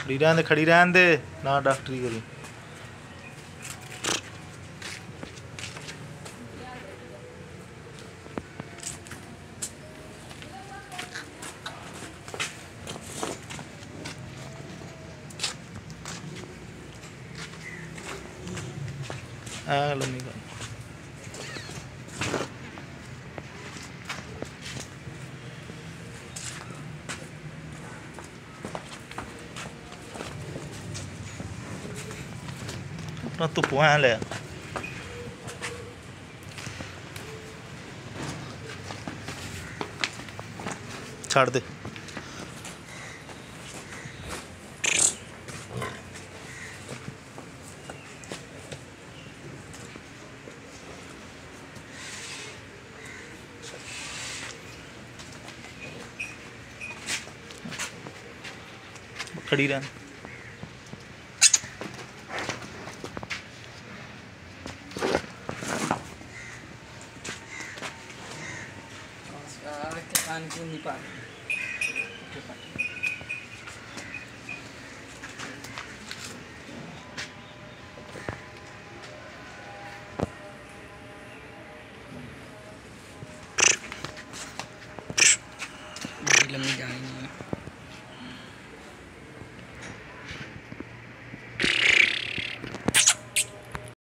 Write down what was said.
खड़ी रहन दे ना डॉक्टरी करी। लम्मी कर अपना धुप्प ऐ ले छड़ दे। खड़ी रह नहीं पा लम्बी जानी